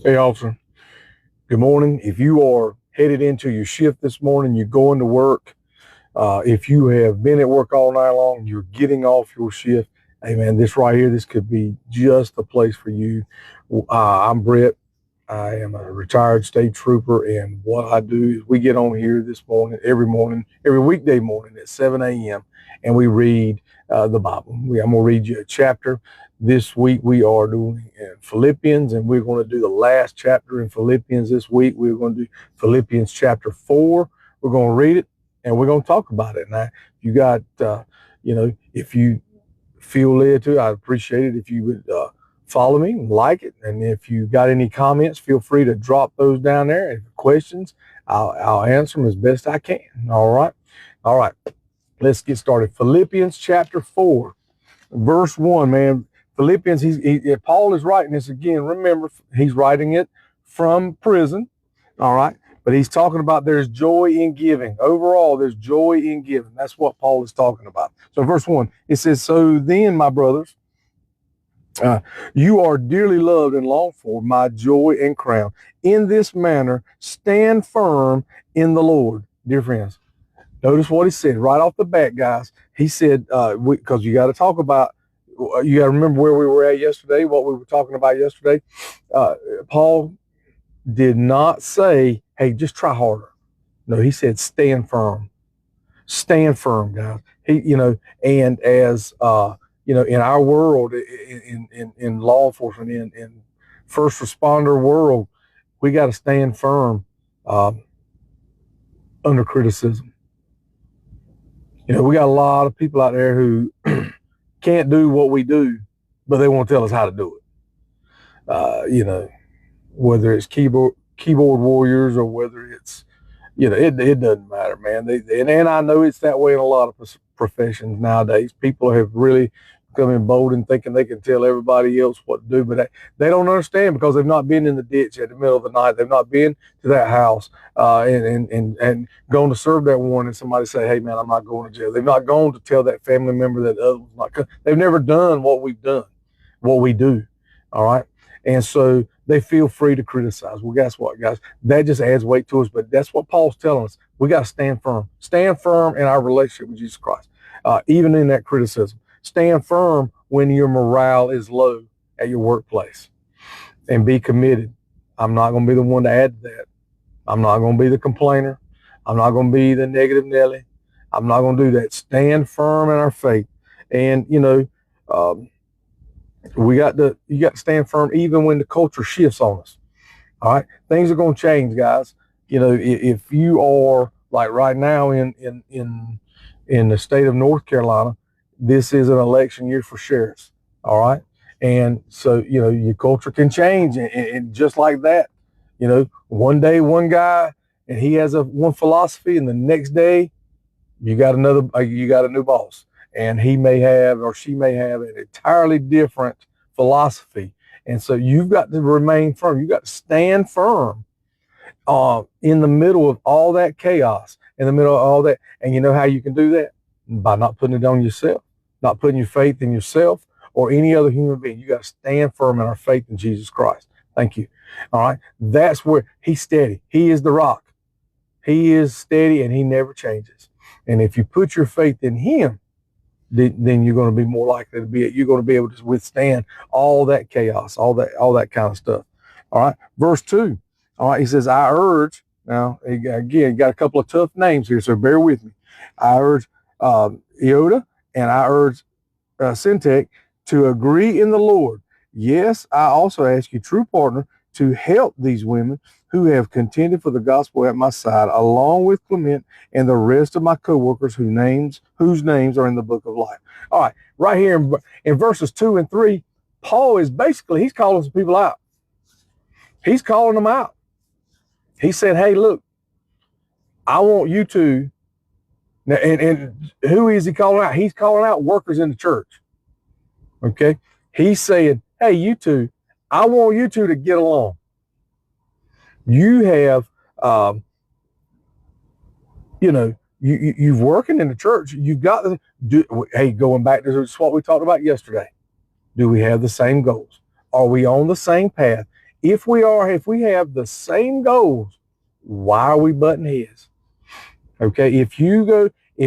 Hey, officer. Good morning. If you are headed into your shift this morning, you're going to work. If you have been at work all night long, you're getting off your shift. Hey, man, this right here, this could be just the place for you. I'm Brett. I am a retired state trooper, and what I do is we get on here this morning, every weekday morning at 7 a.m., and we read the Bible. I'm going to read you a chapter. This week we are doing Philippians, and we're going to do the last chapter in Philippians this week. We're going to do Philippians chapter 4. We're going to read it, and we're going to talk about it. Now, you got, if you feel led to, I'd appreciate it if you would follow me, like it, and if you got any comments, feel free to drop those down there. If questions, I'll answer them as best I can. All right. Let's get started. Philippians chapter 4, verse 1. Man, Philippians. Paul is writing this again. Remember, he's writing it from prison. All right. But he's talking about there's joy in giving. Overall, there's joy in giving. That's what Paul is talking about. So verse 1, it says, "So then, my brothers, you are dearly loved and longed for, my joy and crown. In this manner, stand firm in the Lord." Dear friends, notice what he said right off the bat, guys. He said, because you got to talk about, you got to remember where we were at yesterday, what we were talking about yesterday. Paul did not say, hey, just try harder. No, he said, stand firm. Stand firm, guys. And as, in our world, in law enforcement, in first responder world, we got to stand firm under criticism. We got a lot of people out there who can't do what we do, but they won't tell us how to do it. Whether it's keyboard warriors or whether it's, it doesn't matter, man. And I know it's that way in a lot of professions nowadays. People have really become emboldened thinking they can tell everybody else what to do, but they don't understand because they've not been in the ditch at the middle of the night. They've not been to that house and gone to serve that warrant, and somebody say, hey, man, I'm not going to jail. They've not gone to tell that family member that the other one's not. They've never done what we've done, what we do. All right. And so they feel free to criticize. Well, guess what, guys? That just adds weight to us. But that's what Paul's telling us. We got to stand firm. Stand firm in our relationship with Jesus Christ, even in that criticism. Stand firm when your morale is low at your workplace, and be committed. I'm not going to be the one to add to that. I'm not going to be the complainer. I'm not going to be the negative Nelly. I'm not going to do that. Stand firm in our faith. And, you got to stand firm even when the culture shifts on us. All right. Things are going to change, guys. If you are like right now in the state of North Carolina, this is an election year for sheriffs. All right. And so, your culture can change. And just like that, one day, one guy, and he has one philosophy, and the next day you got a new boss, and he may have, or she may have, an entirely different philosophy. And so you've got to remain firm. You've got to stand firm in the middle of all that chaos, in the middle of all that. And you know how you can do that? By not putting it on yourself, not putting your faith in yourself or any other human being. You got to stand firm in our faith in Jesus Christ. Thank you. All right. That's where he's steady. He is the rock. He is steady, and he never changes. And if you put your faith in him, then you're going to be more likely to you're going to be able to withstand all that chaos, all that kind of stuff. All right. Verse 2. All right. He says, I urge, now, again, got a couple of tough names here, so bear with me. I urge Eoda, and I urge Syntyche to agree in the Lord. Yes, I also ask you, true partner, to help these women who have contended for the gospel at my side, along with Clement and the rest of my co-workers whose names are in the book of life. All right, right here in verses 2 and 3, Paul is he's calling some people out. He's calling them out. He said, hey, look, I want you to, and who is he calling out? He's calling out workers in the church. Okay? He's saying, hey, you two, I want you two to get along. You have, you've working in the church. You've got to do, hey, going back to what we talked about yesterday. Do we have the same goals? Are we on the same path? If we have the same goals, why are we butting heads? Okay, if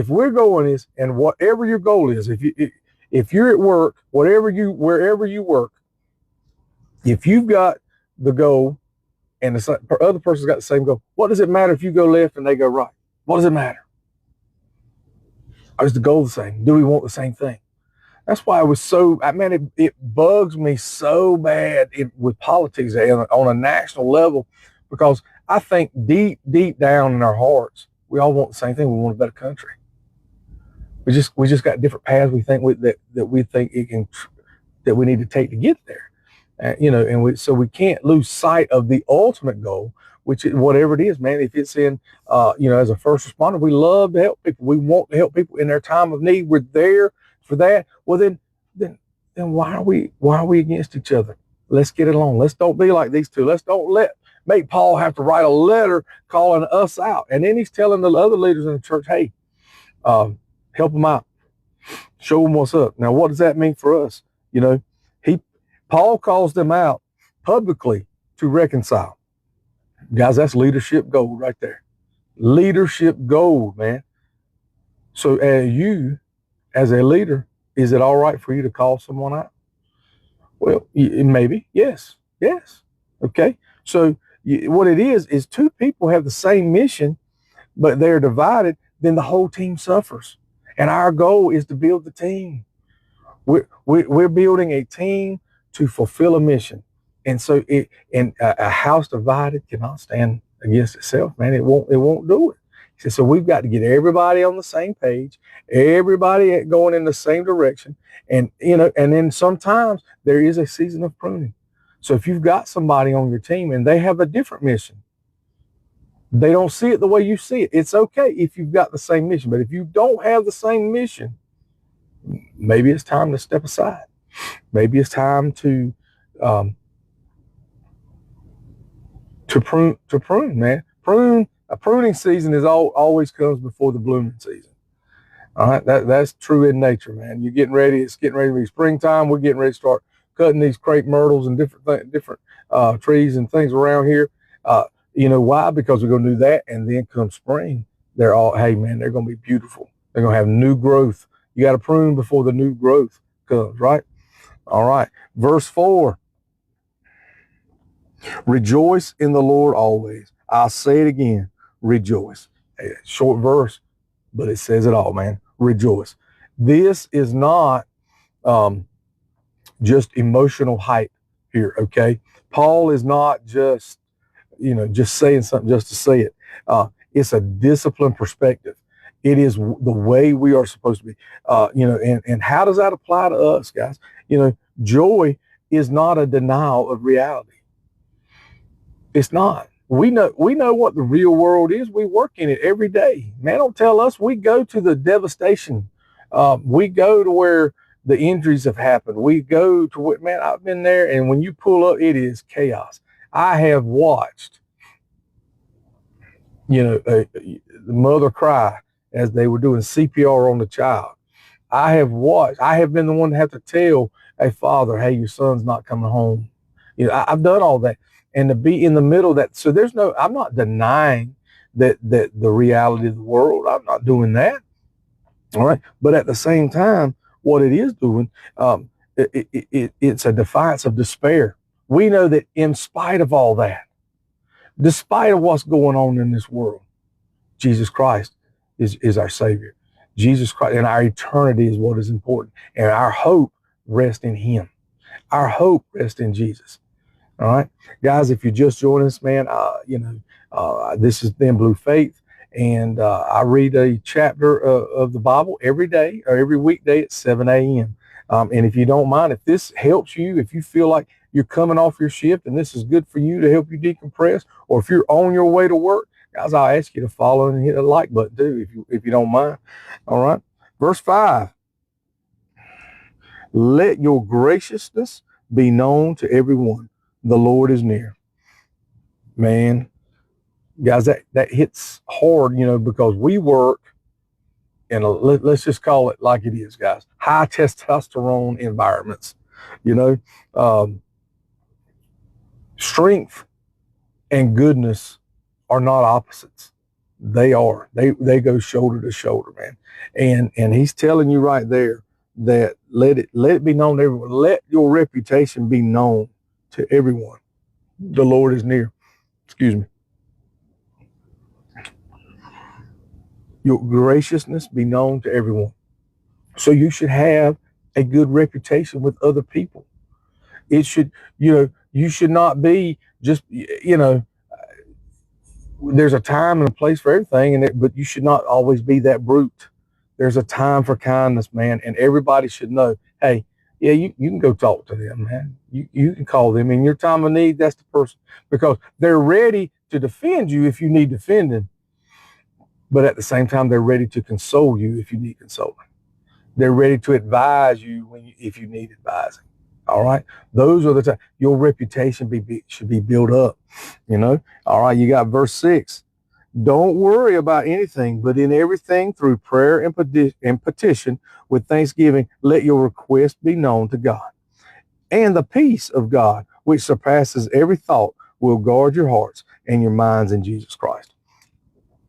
we're going is, and whatever your goal is, if you're at work, wherever you work, if you've got the goal and the other person's got the same goal, what does it matter if you go left and they go right? What does it matter? Is the goal the same? Do we want the same thing? That's why it bugs me so bad with politics on a national level, because I think deep down in our hearts, we all want the same thing. We want a better country. We just got different paths we think that we need to take to get there. So we can't lose sight of the ultimate goal, which is whatever it is, man. If it's in, as a first responder, we love to help people. We want to help people in their time of need. We're there for that. Well, then why are we against each other? Let's get it along. Let's don't be like these two. Let's don't make Paul have to write a letter calling us out. And then he's telling the other leaders in the church, hey, help them out. Show them what's up. Now, what does that mean for us? Paul calls them out publicly to reconcile. Guys, that's leadership gold right there. Leadership gold, man. So as a leader, is it all right for you to call someone out? Well, maybe. Yes. Okay. So what it is two people have the same mission, but they're divided, then the whole team suffers. And our goal is to build the team. We're building a team to fulfill a mission. And so a house divided cannot stand against itself, man. It won't do it. He said, so we've got to get everybody on the same page, everybody going in the same direction. And then sometimes there is a season of pruning. So if you've got somebody on your team and they have a different mission, they don't see it the way you see it, it's okay if you've got the same mission. But if you don't have the same mission, maybe it's time to step aside. Maybe it's time to prune, man. A pruning season always comes before the blooming season. All right, that's true in nature, man. It's getting ready to be springtime. We're getting ready to start cutting these crepe myrtles and different trees and things around here. Why? Because we're going to do that, and then come spring, they're going to be beautiful. They're going to have new growth. You got to prune before the new growth comes, right? All right. Verse 4. Rejoice in the Lord always. I'll say it again. Rejoice. Short verse, but it says it all, man. Rejoice. This is not just emotional hype here, okay? Paul is not just saying something just to say it. It's a disciplined perspective. It is the way we are supposed to be. And how does that apply to us, guys? Joy is not a denial of reality. It's not. We know what the real world is. We work in it every day. Man, don't tell us. We go to the devastation. We go to where the injuries have happened. We go to what, man, I've been there, and when you pull up, it is chaos. I have watched, the mother cry as they were doing CPR on the child. I have been the one to have to tell a father, hey, your son's not coming home. I've done all that. And to be in the middle of that, so I'm not denying that the reality of the world. I'm not doing that. All right. But at the same time, what it is doing, it's a defiance of despair. We know that in spite of all that, despite of what's going on in this world, Jesus Christ is our Savior. Jesus Christ, and our eternity is what is important. And our hope rests in Him. Our hope rests in Jesus. All right, guys, if you're just joining us, man, this is Thin Blue Faith, and I read a chapter of the Bible every day or every weekday at 7 a.m. And if you don't mind, if this helps you, if you feel like you're coming off your shift and this is good for you to help you decompress, or if you're on your way to work, guys, I'll ask you to follow and hit the like button too, if you don't mind. All right, verse 5. Let your graciousness be known to everyone. The Lord is near. Man, guys, that hits hard, because we work in let's just call it like it is, guys, high testosterone environments, Strength and goodness are not opposites. They are. They go shoulder to shoulder, man. And he's telling you right there that let it be known to everyone. Let your reputation be known to everyone. The Lord is near. Excuse me. Your graciousness be known to everyone. So you should have a good reputation with other people. It should, you should not be just, there's a time and a place for everything, but you should not always be that brute. There's a time for kindness, man, and everybody should know, hey, yeah, you can go talk to them, man. You can call them in your time of need. That's the person, because they're ready to defend you if you need defending, but at the same time, they're ready to console you if you need consoling. They're ready to advise you if you need advising. All right, those are the times your reputation should be built up. All right, you got verse 6. Don't worry about anything, but in everything through prayer and petition with thanksgiving, let your request be known to God. And the peace of God, which surpasses every thought, will guard your hearts and your minds in Jesus Christ.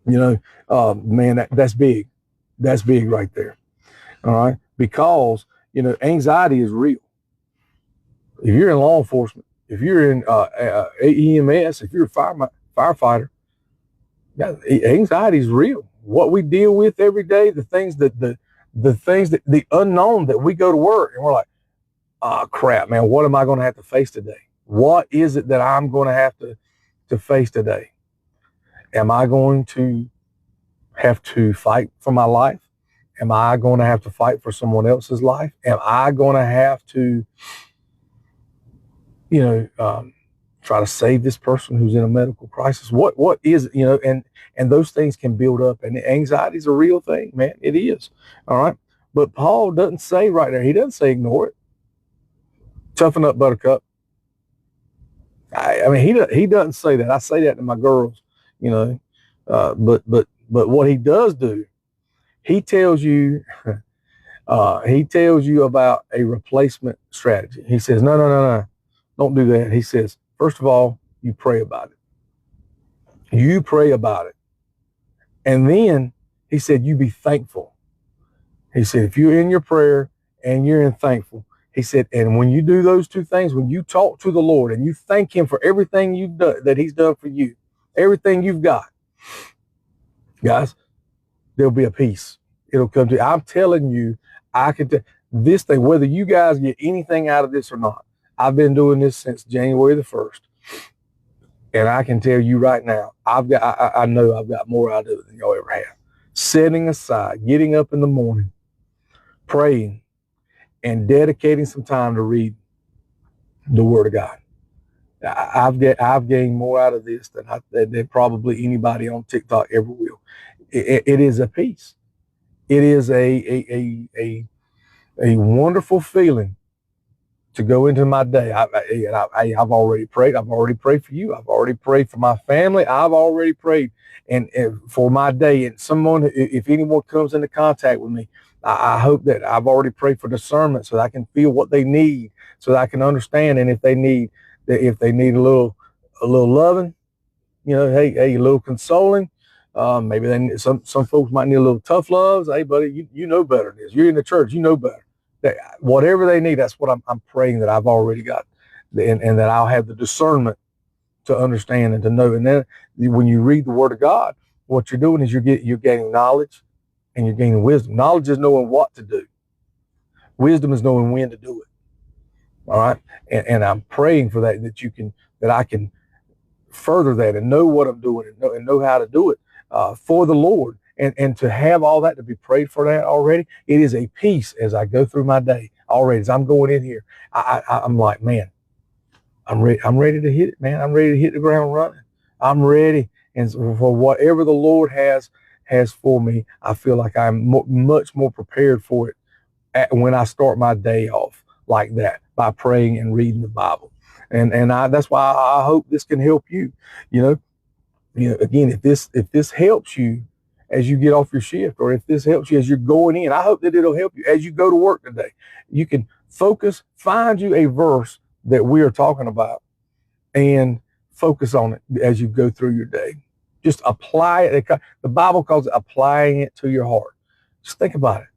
Man, that's big. That's big right there. All right, because anxiety is real. If you're in law enforcement, if you're in EMS, if you're a firefighter, anxiety is real. What we deal with every day, the things that the unknown that we go to work and we're like, oh crap, man, what am I going to have to face today? What is it that I'm going to have to face today? Am I going to have to fight for my life? Am I going to have to fight for someone else's life? Am I going to have to, try to save this person who's in a medical crisis? What is it, and those things can build up, and anxiety is a real thing, man. It is. All right. But Paul doesn't say right there, he doesn't say ignore it. Toughen up, buttercup. I mean, he doesn't say that. I say that to my girls, but what he does do, he tells you about a replacement strategy. He says, no, don't do that. He says, first of all, you pray about it. You pray about it. And then he said, you be thankful. He said, if you're in your prayer and you're in thankful, he said, and when you do those two things, when you talk to the Lord and you thank him for everything you've done, that he's done for you, everything you've got, guys, there'll be a peace. It'll come to you. I'm telling you, I can tell this thing, whether you guys get anything out of this or not. I've been doing this since January the 1st. And I can tell you right now, I know I've got more out of it than y'all ever have. Setting aside, getting up in the morning, praying, and dedicating some time to read the Word of God. I've gained more out of this than probably anybody on TikTok ever will. It is a peace. It is a wonderful feeling to go into my day. I've already prayed. I've already prayed for you. I've already prayed for my family. I've already prayed and for my day. And someone, if anyone comes into contact with me, I hope that I've already prayed for discernment so that I can feel what they need, so that I can understand. And if they need a little loving, hey, a little consoling. Maybe they need, some folks might need a little tough loves. Hey, buddy, you know better than this. You're in the church, you know better. Whatever they need, that's what I'm praying that I've already got, and that I'll have the discernment to understand and to know. And then when you read the Word of God, what you're doing is you're gaining knowledge and you're gaining wisdom. Knowledge is knowing what to do. Wisdom is knowing when to do it. All right, and I'm praying for that I can further that and know what I'm doing and know how to do it for the Lord. And to have all that, to be prayed for that already, it is a peace as I go through my day already. As I'm going in here, I'm like, man, I'm ready to hit it, man. I'm ready to hit the ground running. I'm ready. And for whatever the Lord has for me, I feel like I'm much more prepared for it when I start my day off like that, by praying and reading the Bible. And that's why I hope this can help you. Again, if this helps you as you get off your shift, or if this helps you as you're going in, I hope that it'll help you as you go to work today. You can find you a verse that we are talking about and focus on it as you go through your day. Just apply it. The Bible calls it applying it to your heart. Just think about it.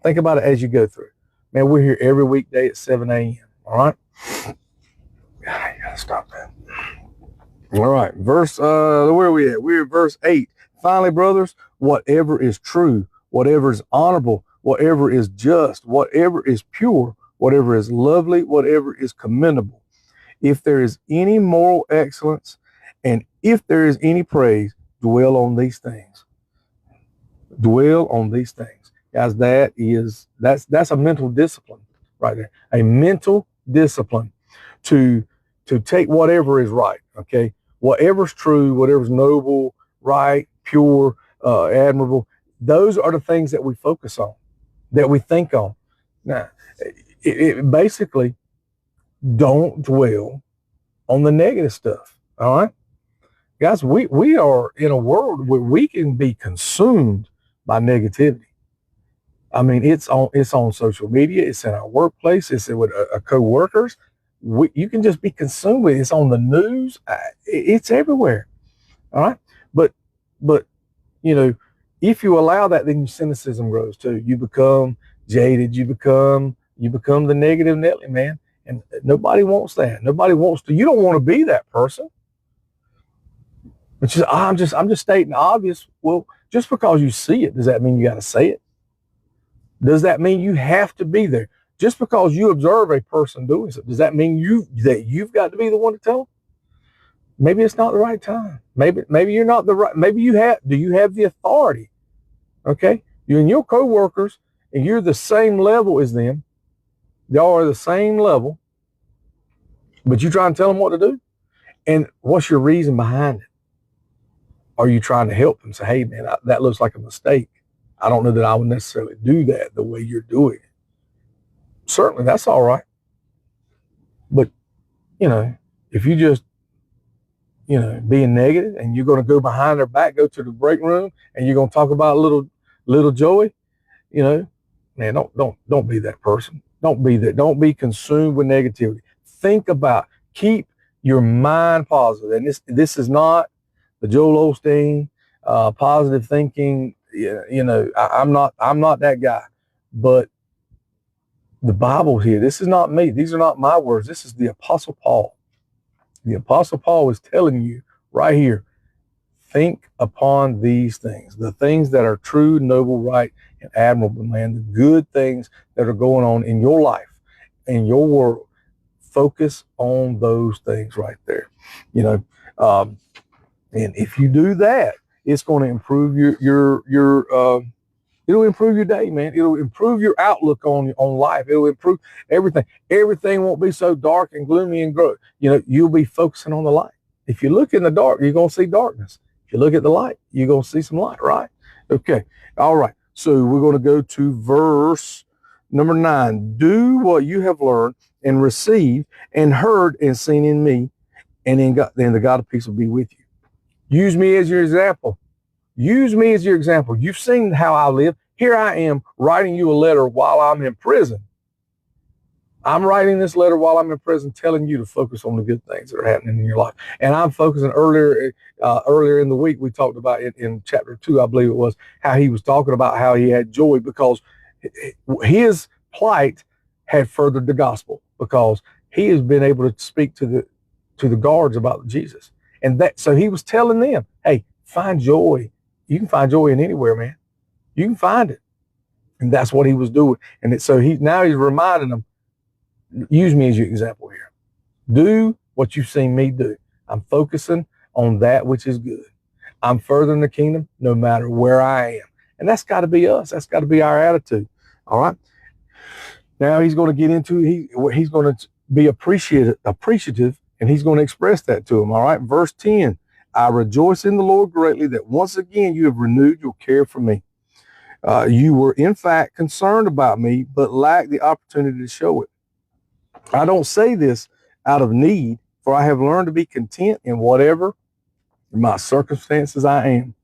Think about it as you go through. Man, we're here every weekday at 7 a.m. All right? I gotta stop that. All right. Where are we at? We're at verse 8. Finally, brothers, whatever is true, whatever is honorable, whatever is just, whatever is pure, whatever is lovely, whatever is commendable, if there is any moral excellence, and if there is any praise, dwell on these things. Dwell on these things. Guys, that's a mental discipline right there. A mental discipline to take whatever is right, okay? Whatever's true, whatever's noble, right, pure, admirable, those are the things that we focus on, that we think on. Now, it basically, don't dwell on the negative stuff, all right? Guys, we are in a world where we can be consumed by negativity. I mean, it's on social media, it's in our workplace, it's with co-workers. You can just be consumed with it. It's on the news. It's everywhere. All right. But, if you allow that, then your cynicism grows too. You become jaded. You become the negative Nelly, man. And nobody wants that. Nobody wants to. You don't want to be that person. But I'm just stating the obvious. Well, just because you see it, does that mean you got to say it? Does that mean you have to be there? Just because you observe a person doing something, does that mean you've got to be the one to tell them? Maybe it's not the right time. Maybe you're not the right. Maybe do you have the authority? Okay, you and your coworkers, and you're the same level as them. Y'all are the same level, but you try and tell them what to do. And what's your reason behind it? Are you trying to help them? Say, hey, man, that looks like a mistake. I don't know that I would necessarily do that the way you're doing it. Certainly, that's all right. But, if you just, being negative and you're going to go behind their back, go to the break room, and you're going to talk about little Joey, man, don't be that person. Don't be that. Don't be consumed with negativity. Keep your mind positive. And this is not the Joel Osteen, positive thinking. I'm not that guy, but the Bible here, this is not me. These are not my words. This is the Apostle Paul. The Apostle Paul is telling you right here, think upon these things, the things that are true, noble, right, and admirable, man, the good things that are going on in your life, in your world. Focus on those things right there. And if you do that, it's going to improve it'll improve your day, man. It'll improve your outlook on life. It'll improve everything. Everything won't be so dark and gloomy and gross. You'll be focusing on the light. If you look in the dark, you're going to see darkness. If you look at the light, you're going to see some light, right? Okay. All right. So we're going to go to verse number 9. Do what you have learned and received and heard and seen in me, and then the God of peace will be with you. Use me as your example. Use me as your example. You've seen how I live. Here I am writing you a letter while I'm in prison. I'm writing this letter while I'm in prison, telling you to focus on the good things that are happening in your life. And I'm focusing earlier in the week, we talked about it in chapter 2, I believe it was, how he was talking about how he had joy because his plight had furthered the gospel, because he has been able to speak to the guards about Jesus. So he was telling them, hey, find joy. You can find joy in anywhere, man. You can find it. And that's what he was doing. And so he's reminding them, use me as your example here. Do what you've seen me do. I'm focusing on that which is good. I'm furthering the kingdom no matter where I am. And that's got to be us. That's got to be our attitude. All right. Now he's going to get into, he's going to be appreciative, and he's going to express that to him. All right. Verse 10, I rejoice in the Lord greatly that once again you have renewed your care for me. You were in fact concerned about me, but lacked the opportunity to show it. I don't say this out of need, for I have learned to be content in whatever my circumstances I am.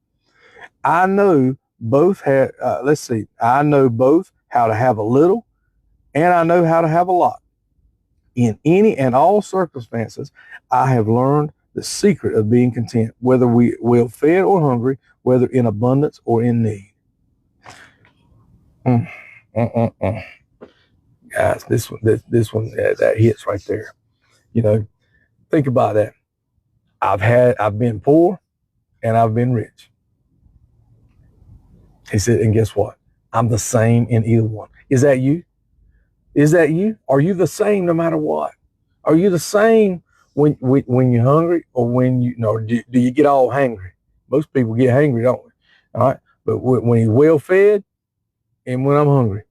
I know both I know both how to have a little, and I know how to have a lot. In any and all circumstances, I have learned the secret of being content, whether we well fed or hungry, whether in abundance or in need. Mm, mm, mm, mm. Guys, this one that hits right there. You know, think about that. I've been poor and I've been rich. He said, and guess what? I'm the same in either one. Is that you? Is that you? Are you the same no matter what? Are you the same when you're hungry, or when do you get all hangry? Most people get hangry, don't we? All right. But when he's well fed and when I'm hungry,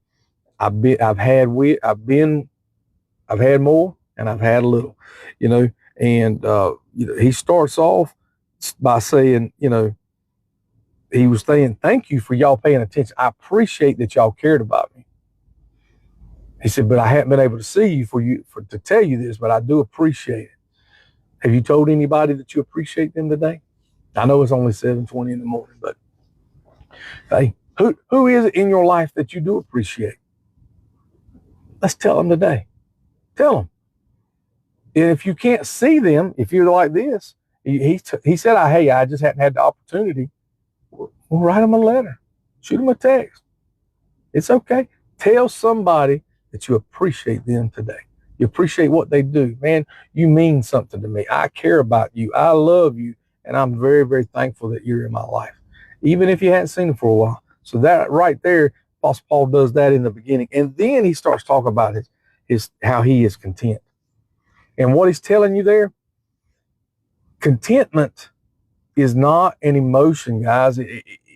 I've had more and I've had a little, you know. And he starts off by saying, he was saying, thank you for y'all paying attention. I appreciate that y'all cared about me. He said, but I haven't been able to see you to tell you this, but I do appreciate it. Have you told anybody that you appreciate them today? I know it's only 7:20 in the morning, but hey, who is it in your life that you do appreciate? Let's tell them today. Tell them. And if you can't see them, if you're like this, he said, I just hadn't had the opportunity. Well, write them a letter. Shoot them a text. It's okay. Tell somebody that you appreciate them today. You appreciate what they do. Man, you mean something to me. I care about you. I love you. And I'm very, very thankful that you're in my life, even if you hadn't seen them for a while. So that right there, Apostle Paul does that in the beginning. And then he starts talking about how he is content. And what he's telling you there, contentment is not an emotion, guys.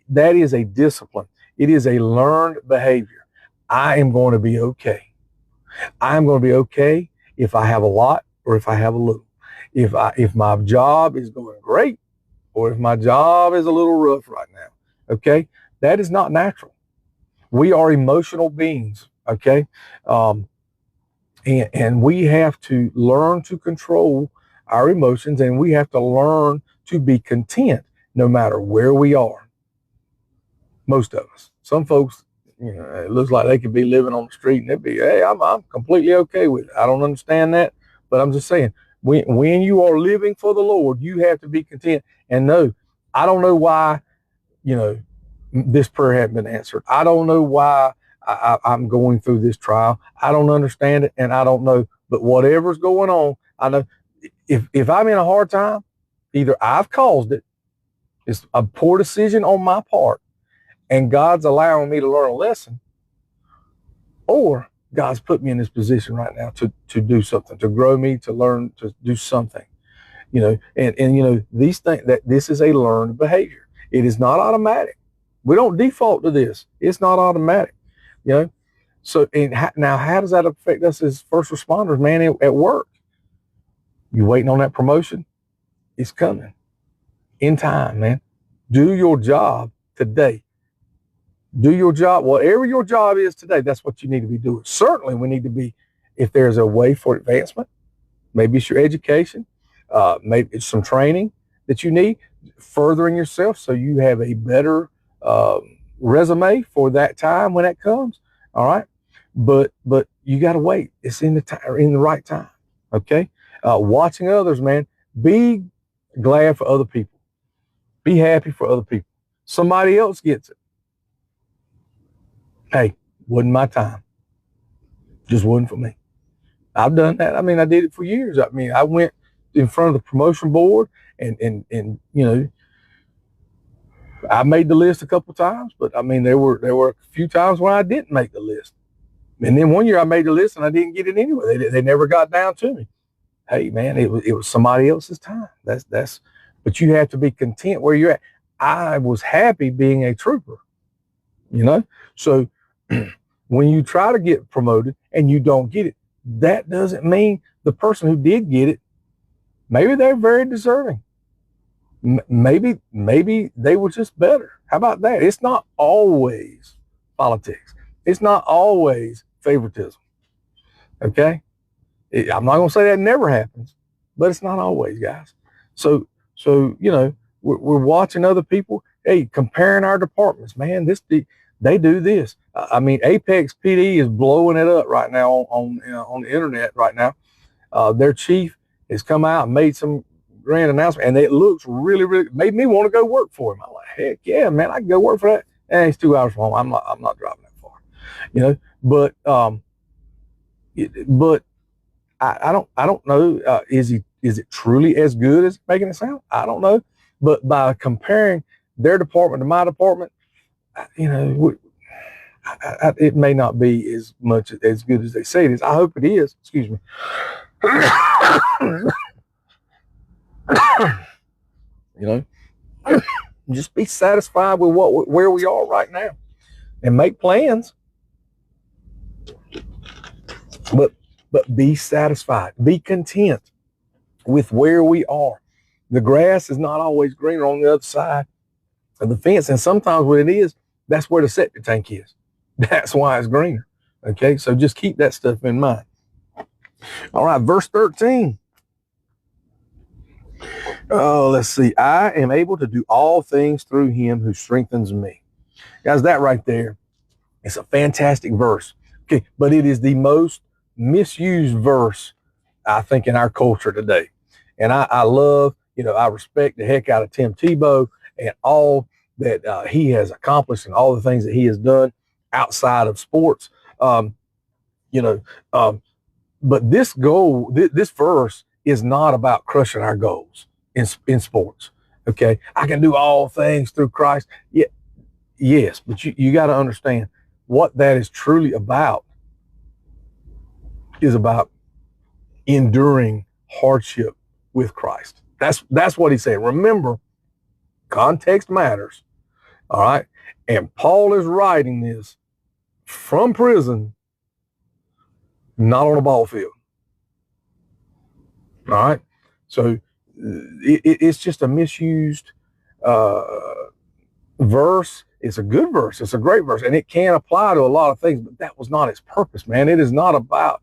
That is a discipline. It is a learned behavior. I am going to be okay. I'm going to be okay if I have a lot or if I have a little. If my job is going great or if my job is a little rough right now, okay? That is not natural. We are emotional beings, okay? And we have to learn to control our emotions, and we have to learn to be content no matter where we are. Most of us. Some folks, it looks like they could be living on the street and they'd be, hey, I'm completely okay with it. I don't understand that, but I'm just saying, when you are living for the Lord, you have to be content. And no, I don't know why, this prayer hadn't been answered. I don't know why I'm going through this trial. I don't understand it, and I don't know. But whatever's going on, I know if I'm in a hard time, either I've caused it, it's a poor decision on my part, and God's allowing me to learn a lesson, or God's put me in this position right now to do something, to grow me, to learn, to do something, and these things, that this is a learned behavior. It is not automatic. We don't default to this. It's not automatic, So now how does that affect us as first responders, man, at work? You waiting on that promotion? It's coming in time, man. Do your job today. Do your job, whatever your job is today, that's what you need to be doing. Certainly we need to be, if there's a way for advancement, maybe it's your education, maybe it's some training that you need, furthering yourself so you have a better resume for that time when that comes. All right. But you got to wait. It's in the right time. Okay. Watching others, man, be glad for other people. Be happy for other people. Somebody else gets it. Hey, wasn't my time. Just wasn't for me. I've done that. I mean, I did it for years. I mean, I went in front of the promotion board and I made the list a couple of times, but I mean, there were a few times when I didn't make the list. And then one year I made the list and I didn't get it anyway. They never got down to me. Hey, man, it was somebody else's time. But you have to be content where you're at. I was happy being a trooper, So when you try to get promoted and you don't get it, that doesn't mean the person who did get it, maybe they're very deserving. Maybe they were just better. How about that? It's not always politics. It's not always favoritism. Okay? I'm not going to say that never happens, but it's not always, guys. So we're watching other people. Hey, comparing our departments, man. They do this. I mean, Apex PD is blowing it up right now on the internet right now. Their chief has come out and made some grand announcement, and it looks really, really made me want to go work for him. I'm like, heck yeah, man, I can go work for that. And it's 2 hours from home. I'm not driving that far, you know. But I don't know. Is it truly as good as making it sound? I don't know. But by comparing their department to my department, you know, it may not be as much as good as they say it is. I hope it is. Excuse me. You know, just be satisfied with where we are right now, and make plans. But be satisfied. Be content with where we are. The grass is not always greener on the other side of the fence, and sometimes what it is, that's where the septic tank is. That's why it's greener. Okay, so just keep that stuff in mind. All right, verse 13. Oh, let's see. I am able to do all things through him who strengthens me. Guys, that right there, it's a fantastic verse. Okay, but it is the most misused verse, I think, in our culture today. And I love, I respect the heck out of Tim Tebow and all that he has accomplished and all the things that he has done outside of sports. But this goal, this verse is not about crushing our goals in sports. Okay, I can do all things through Christ. Yeah, yes, but you got to understand what that is truly about. Is about enduring hardship with Christ. That's what he said. Remember, context matters. All right, and Paul is writing this from prison, not on a ball field. All right, so it's just a misused verse. It's a good verse. It's a great verse, and it can apply to a lot of things. But that was not its purpose, man. It is not about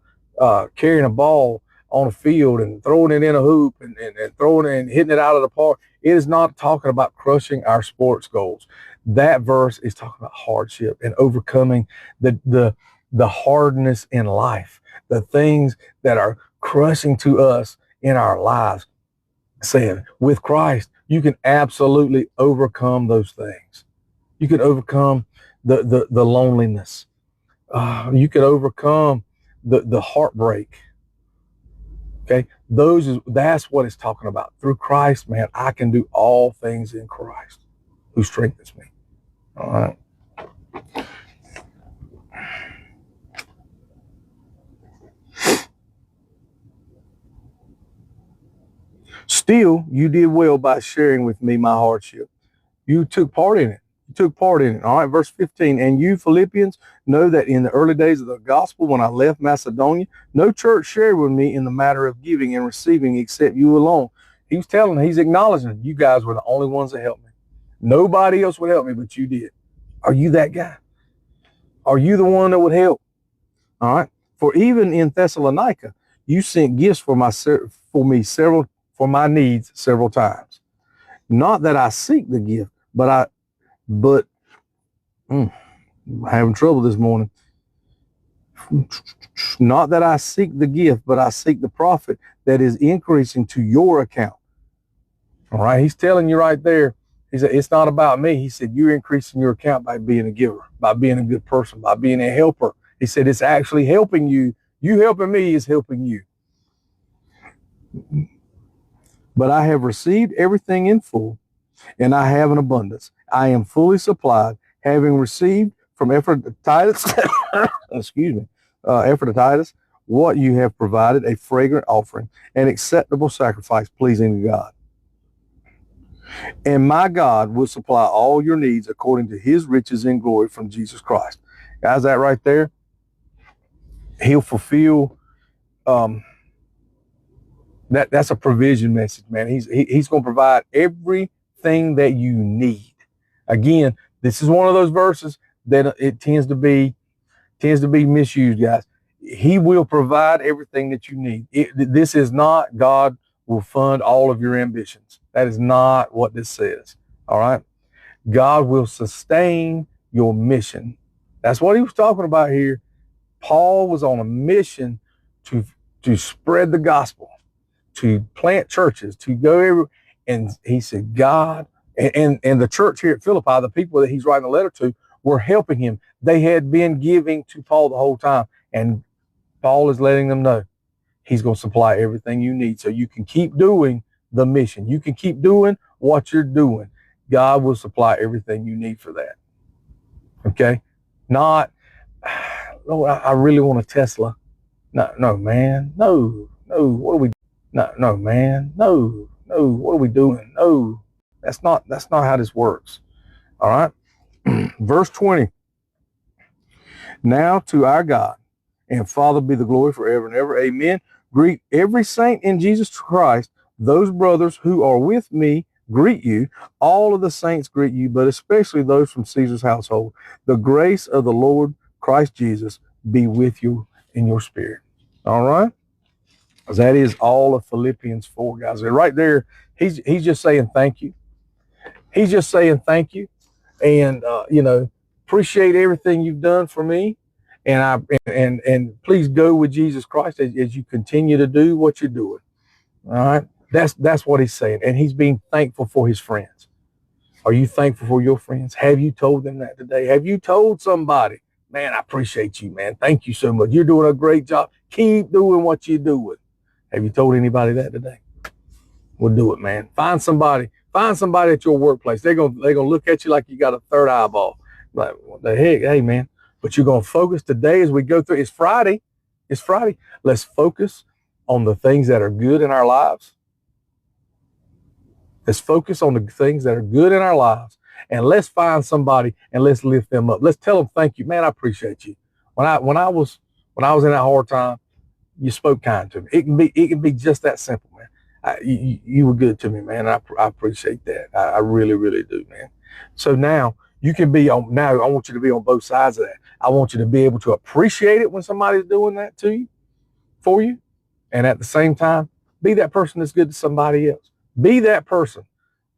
carrying a ball on a field and throwing it in a hoop and throwing it and hitting it out of the park. It is not talking about crushing our sports goals. That verse is talking about hardship and overcoming the hardness in life, the things that are crushing to us in our lives. Saying, with Christ, you can absolutely overcome those things. You can overcome the loneliness. You can overcome the heartbreak. Okay, that's what it's talking about. Through Christ, man, I can do all things in Christ who strengthens me. All right. Still, you did well by sharing with me my hardship. You took part in it. All right, verse 15. And you, Philippians, know that in the early days of the gospel, when I left Macedonia, no church shared with me in the matter of giving and receiving except you alone. He's acknowledging you guys were the only ones that helped me. Nobody else would help me, but you did. Are you that guy? Are you the one that would help? All right. For even in Thessalonica, you sent gifts for my needs several times. Not that I seek the gift, but I'm having trouble this morning. Not that I seek the gift, but I seek the profit that is increasing to your account. All right, he's telling you right there. He said, it's not about me. He said, you're increasing your account by being a giver, by being a good person, by being a helper. He said, it's actually helping you. You helping me is helping you. But I have received everything in full, and I have an abundance. I am fully supplied, having received from Epaphroditus, Epaphroditus, what you have provided, a fragrant offering, an acceptable sacrifice pleasing to God. And my God will supply all your needs according to his riches in glory from Jesus Christ. Guys, that right there, he'll fulfill, that's a provision message, man. He's going to provide everything that you need. Again, this is one of those verses that it tends to be misused, guys. He will provide everything that you need. This is not God will fund all of your ambitions. That is not what this says. All right. God will sustain your mission. That's what he was talking about here. Paul was on a mission to to spread the gospel, to plant churches, to go everywhere. And he said, God, and the church here at Philippi, the people that he's writing a letter to, were helping him. They had been giving to Paul the whole time. And Paul is letting them know he's going to supply everything you need so you can keep doing the mission. You can keep doing what you're doing. God will supply everything you need for that. Okay? Not, Lord, I really want a Tesla. No, man. No, what are we doing? No, man. No, what are we doing? No, that's not how this works. All right? Verse 20. Now to our God and Father be the glory forever and ever. Amen. Greet every saint in Jesus Christ. Those brothers who are with me greet you. All of the saints greet you, but especially those from Caesar's household. The grace of the Lord Christ Jesus be with you in your spirit. All right? That is all of Philippians 4, guys. And right there, he's just saying thank you. He's just saying thank you. And, appreciate everything you've done for me. And please go with Jesus Christ as you continue to do what you're doing. All right? That's what he's saying. And he's being thankful for his friends. Are you thankful for your friends? Have you told them that today? Have you told somebody, man, I appreciate you, man. Thank you so much. You're doing a great job. Keep doing what you're doing. Have you told anybody that today? Well, do it, man. Find somebody at your workplace. They're gonna look at you like you got a third eyeball. Like, what the heck? Hey, man. But you're gonna focus today as we go through. It's Friday. Let's focus on the things that are good in our lives. Let's focus on the things that are good in our lives, and let's find somebody and let's lift them up. Let's tell them thank you, man. I appreciate you. When I was in that hard time, you spoke kind to me. It can be just that simple, man. You were good to me, man. I appreciate that. I really, really do, man. So now you can be on. Now I want you to be on both sides of that. I want you to be able to appreciate it when somebody's doing that to you, for you, and at the same time, be that person that's good to somebody else. Be that person,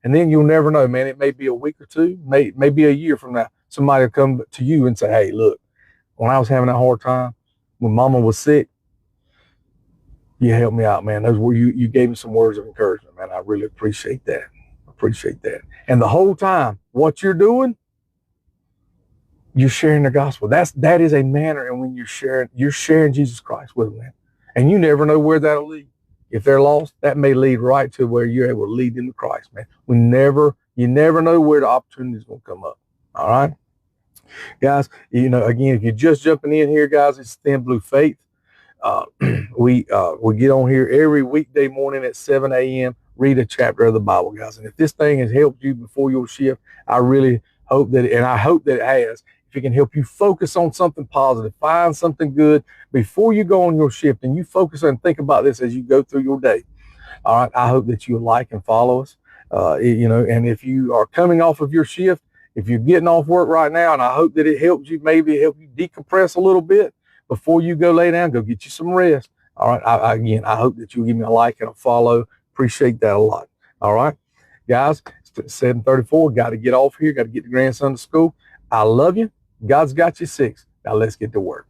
and then you'll never know, man. It may be a week or two, maybe a year from now, somebody will come to you and say, "Hey, look, when I was having that hard time, when Mama was sick, you helped me out, man. Those were you gave me some words of encouragement, man. I really appreciate that. And the whole time, what you're doing, you're sharing the gospel. That is a manner, and when you're sharing Jesus Christ with them, man. And you never know where that'll lead. If they're lost, that may lead right to where you're able to lead them to Christ, man. You never know where the opportunity is going to come up. All right, guys. Again, if you're just jumping in here, guys, it's Thin Blue Faith. We get on here every weekday morning at 7 a.m. Read a chapter of the Bible, guys. And if this thing has helped you before your shift, I really hope that, and I hope that it has. If it can help you focus on something positive, find something good before you go on your shift, and you focus and think about this as you go through your day. All right. I hope that you like and follow us. And if you are coming off of your shift, if you're getting off work right now, and I hope that it helps you, maybe help you decompress a little bit before you go lay down, go get you some rest. All right. I hope that you'll give me a like and a follow. Appreciate that a lot. All right, guys, it's 7:34. Got to get off here. Got to get the grandson to school. I love you. God's got you 6. Now let's get to work.